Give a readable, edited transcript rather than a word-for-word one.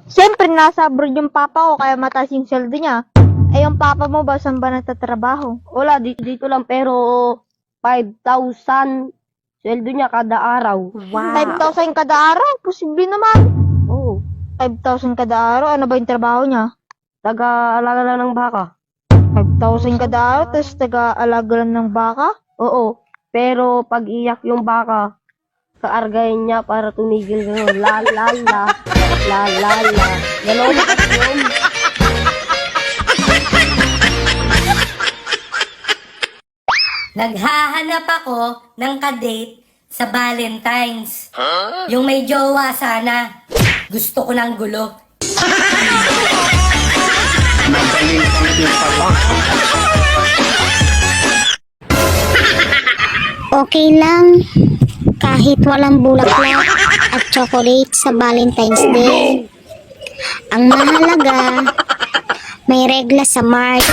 Siyempre, nasa abroad yung papa ko, kaya mataas yung sweldo niya. Eh, yung papa mo ba, saan ba nagtatrabaho? Wala, dito lang pero 5,000 sweldo niya kada araw. 5,000 kada araw? Posible naman. Oo. 5,000 kada araw? Ano ba yung trabaho niya? Taga-alaga lang ng baka. 5,000 kada araw, tapos taga-alaga lang ng baka? Oo. Pero pag iyak yung baka, kaargayin niya para tumigil gano'n. La la la, la la la. Gano'n kasi yun. Naghahanap ako ng kadate sa Valentine's. Yung may jowa sana. Gusto ko ng gulo. Okay lang kahit walang bulaklak at chocolate sa Valentine's Day. Ang mahalaga, may regla sa March.